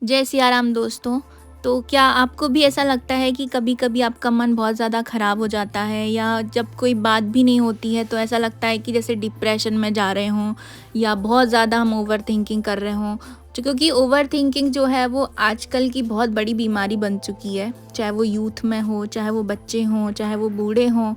जय सिया राम दोस्तों। तो क्या आपको भी ऐसा लगता है कि कभी-कभी आपका मन बहुत ज़्यादा ख़राब हो जाता है या जब कोई बात भी नहीं होती है तो ऐसा लगता है कि जैसे डिप्रेशन में जा रहे हों या बहुत ज़्यादा हम ओवरथिंकिंग कर रहे हों? क्योंकि ओवरथिंकिंग जो है वो आजकल की बहुत बड़ी बीमारी बन चुकी है। चाहे वो यूथ में हो, चाहे वो बच्चे हों, चाहे वो बूढ़े हों,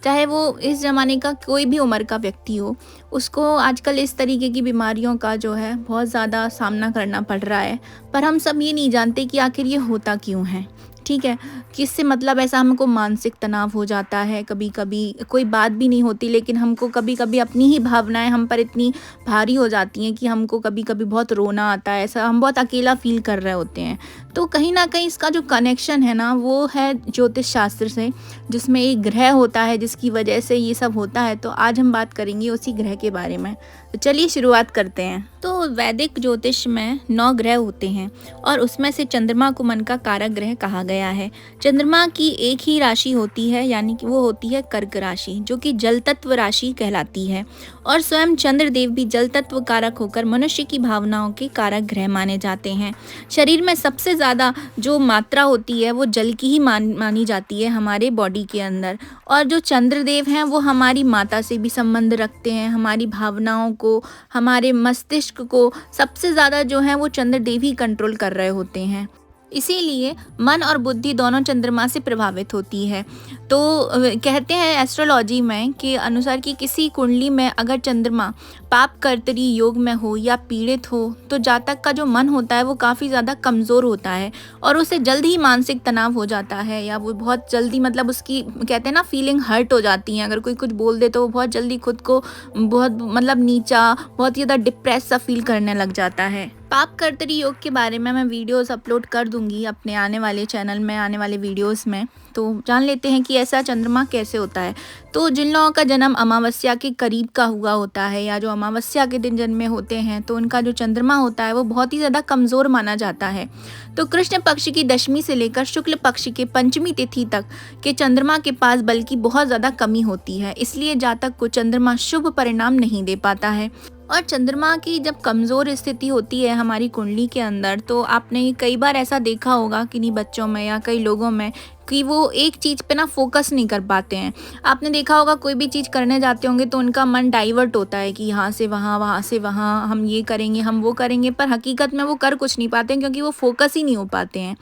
चाहे वो इस ज़माने का कोई भी उम्र का व्यक्ति हो, उसको आजकल इस तरीके की बीमारियों का जो है बहुत ज़्यादा सामना करना पड़ रहा है। पर हम सब ये नहीं जानते कि आखिर ये होता क्यों है, ठीक है? किससे मतलब ऐसा हमको मानसिक तनाव हो जाता है, कभी-कभी कोई बात भी नहीं होती लेकिन हमको कभी-कभी अपनी ही भावनाएँ हम पर इतनी भारी हो जाती हैं कि हमको कभी-कभी बहुत रोना आता है, ऐसा हम बहुत अकेला फ़ील कर रहे होते हैं। तो कहीं न कहीं इसका जो कनेक्शन है ना वो है ज्योतिष शास्त्र से, जिसमें एक ग्रह होता है जिसकी वजह से ये सब होता है। तो आज हम बात करेंगे उसी ग्रह के बारे में। तो चलिए शुरुआत करते हैं। तो वैदिक ज्योतिष में 9 ग्रह होते हैं और उसमें से चंद्रमा को मन का कारक ग्रह कहा गया है। चंद्रमा की एक ही राशि होती है, यानी कि वो होती है कर्क राशि, जो कि जल तत्व राशि कहलाती है। और स्वयं चंद्रदेव भी जल तत्व कारक होकर मनुष्य की भावनाओं के कारक ग्रह माने जाते हैं। शरीर में सबसे ज़्यादा जो मात्रा होती है वो जल की ही मानी जाती है हमारे बॉडी के अंदर। और जो चंद्रदेव हैं वो हमारी माता से भी संबंध रखते हैं, हमारी भावनाओं को, हमारे मस्तिष्क को सबसे ज़्यादा जो है वो चंद्रदेव ही कंट्रोल कर रहे होते हैं। इसीलिए मन और बुद्धि दोनों चंद्रमा से प्रभावित होती है। तो कहते हैं एस्ट्रोलॉजी में के अनुसार कि किसी कुंडली में अगर चंद्रमा पाप कर्तरी योग में हो या पीड़ित हो तो जातक का जो मन होता है वो काफ़ी ज़्यादा कमज़ोर होता है और उसे जल्द ही मानसिक तनाव हो जाता है, या वो बहुत जल्दी मतलब उसकी कहते हैं ना फीलिंग हर्ट हो जाती है। अगर कोई कुछ बोल दे तो वो बहुत जल्दी खुद को बहुत मतलब नीचा, बहुत ज़्यादा डिप्रेस सा फील करने लग जाता है। पाप कर्तरी योग के बारे में मैं वीडियोस अपलोड कर दूंगी अपने आने वाले चैनल में, आने वाले वीडियोस में। तो जान लेते हैं कि ऐसा चंद्रमा कैसे होता है। तो जिन लोगों का जन्म अमावस्या के करीब का हुआ होता है या जो अमावस्या के दिन जन्मे होते हैं तो उनका जो चंद्रमा होता है वो बहुत ही ज़्यादा कमज़ोर माना जाता है। तो कृष्ण पक्ष की दशमी से लेकर शुक्ल पक्ष के पंचमी तिथि तक के चंद्रमा के पास बल की बहुत ज़्यादा कमी होती है, इसलिए जातक को चंद्रमा शुभ परिणाम नहीं दे पाता है। और चंद्रमा की जब कमज़ोर स्थिति होती है हमारी कुंडली के अंदर तो आपने कई बार ऐसा देखा होगा किन्हीं बच्चों में या कई लोगों में कि वो एक चीज़ पे ना फोकस नहीं कर पाते हैं। आपने देखा होगा कोई भी चीज़ करने जाते होंगे तो उनका मन डाइवर्ट होता है कि यहाँ से वहाँ, वहाँ से वहाँ, हम ये करेंगे, हम वो करेंगे, पर हकीकत में वो कर कुछ नहीं पाते हैं क्योंकि वो फोकस ही नहीं हो पाते हैं।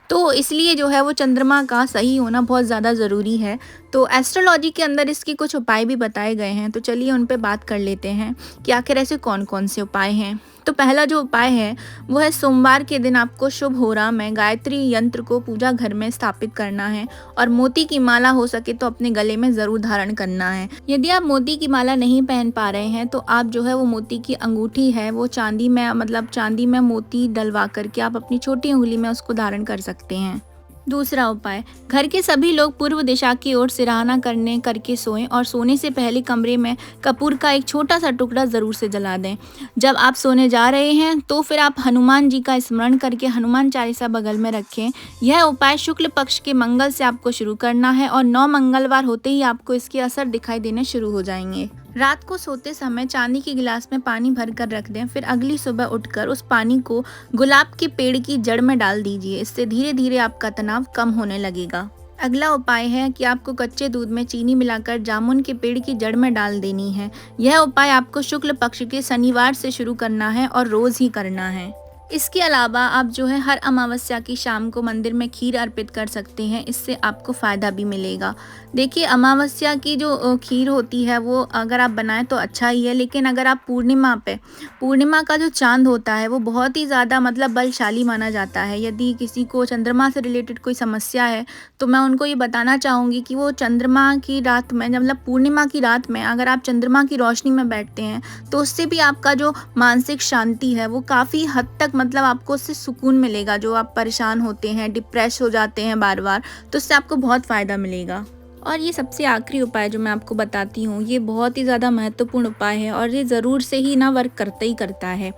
तो इसलिए जो है वो चंद्रमा का सही होना बहुत ज़्यादा ज़रूरी है। तो एस्ट्रोलॉजी के अंदर इसके कुछ उपाय भी बताए गए हैं, तो चलिए उन पे बात कर लेते हैं कि आखिर ऐसे कौन कौन से उपाय हैं। तो पहला जो उपाय है वो है सोमवार के दिन आपको शुभ होरा में गायत्री यंत्र को पूजा घर में स्थापित करना है और मोती की माला हो सके तो अपने गले में ज़रूर धारण करना है। यदि आप मोती की माला नहीं पहन पा रहे हैं तो आप जो है वो मोती की अंगूठी है वो चांदी में, मतलब चांदी में मोती डलवा करके आप अपनी छोटी उंगली में उसको धारण कर सकते हैं। दूसरा उपाय, घर के सभी लोग पूर्व दिशा की ओर सिरहाना करने करके सोएं और सोने से पहले कमरे में कपूर का एक छोटा सा टुकड़ा ज़रूर से जला दें। जब आप सोने जा रहे हैं तो फिर आप हनुमान जी का स्मरण करके हनुमान चालीसा बगल में रखें। यह उपाय शुक्ल पक्ष के मंगल से आपको शुरू करना है और 9 मंगलवार होते ही आपको इसके असर दिखाई देने शुरू हो जाएंगे। रात को सोते समय चांदी के गिलास में पानी भर कर रख दें, फिर अगली सुबह उठकर उस पानी को गुलाब के पेड़ की जड़ में डाल दीजिए। इससे धीरे धीरे आपका तनाव कम होने लगेगा। अगला उपाय है कि आपको कच्चे दूध में चीनी मिलाकर जामुन के पेड़ की जड़ में डाल देनी है। यह उपाय आपको शुक्ल पक्ष के शनिवार से शुरू करना है और रोज ही करना है। इसके अलावा आप जो है हर अमावस्या की शाम को मंदिर में खीर अर्पित कर सकते हैं, इससे आपको फ़ायदा भी मिलेगा। देखिए अमावस्या की जो खीर होती है वो अगर आप बनाएं तो अच्छा ही है, लेकिन अगर आप पूर्णिमा का जो चांद होता है वो बहुत ही ज़्यादा मतलब बलशाली माना जाता है। यदि किसी को चंद्रमा से रिलेटेड कोई समस्या है तो मैं उनको ये बताना चाहूँगी कि वो चंद्रमा की रात में, मतलब पूर्णिमा की रात में अगर आप चंद्रमा की रोशनी में बैठते हैं तो उससे भी आपका जो मानसिक शांति है वो काफ़ी हद तक, मतलब आपको उससे सुकून मिलेगा। जो आप परेशान होते हैं, डिप्रेस हो जाते हैं बार बार, तो उससे आपको बहुत फ़ायदा मिलेगा। और ये सबसे आखिरी उपाय जो मैं आपको बताती हूँ ये बहुत ही ज़्यादा महत्वपूर्ण उपाय है और ये ज़रूर से ही ना वर्क करता ही करता है।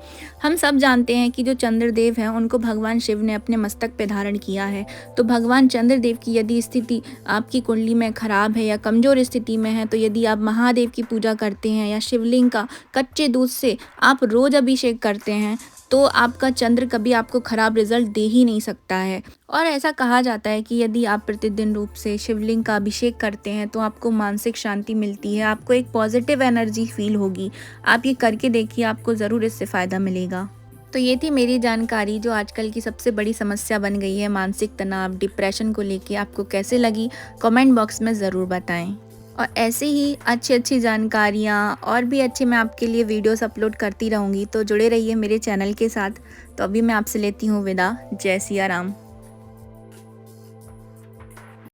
हम सब जानते हैं कि जो चंद्रदेव हैं उनको भगवान शिव ने अपने मस्तक पे धारण किया है। तो भगवान चंद्रदेव की यदि स्थिति आपकी कुंडली में ख़राब है या कमज़ोर स्थिति में है तो यदि आप महादेव की पूजा करते हैं या शिवलिंग का कच्चे दूध से आप रोज़ अभिषेक करते हैं तो आपका चंद्र कभी आपको ख़राब रिज़ल्ट दे ही नहीं सकता है। और ऐसा कहा जाता है कि यदि आप प्रतिदिन रूप से शिवलिंग का अभिषेक करते हैं तो आपको मानसिक शांति मिलती है, आपको एक पॉजिटिव एनर्जी फ़ील होगी। आप ये करके देखिए, आपको ज़रूर इससे फ़ायदा मिलेगा। तो ये थी मेरी जानकारी जो आजकल की सबसे बड़ी समस्या बन गई है, मानसिक तनाव, डिप्रेशन को लेके। आपको कैसे लगी कमेंट बॉक्स में ज़रूर बताएं। और ऐसे ही अच्छी-अच्छी जानकारियाँ और भी अच्छे मैं आपके लिए वीडियोस अपलोड करती रहूँगी, तो जुड़े रहिए मेरे चैनल के साथ। तो अभी मैं आपसे लेती हूँ विदा। जय सिया राम।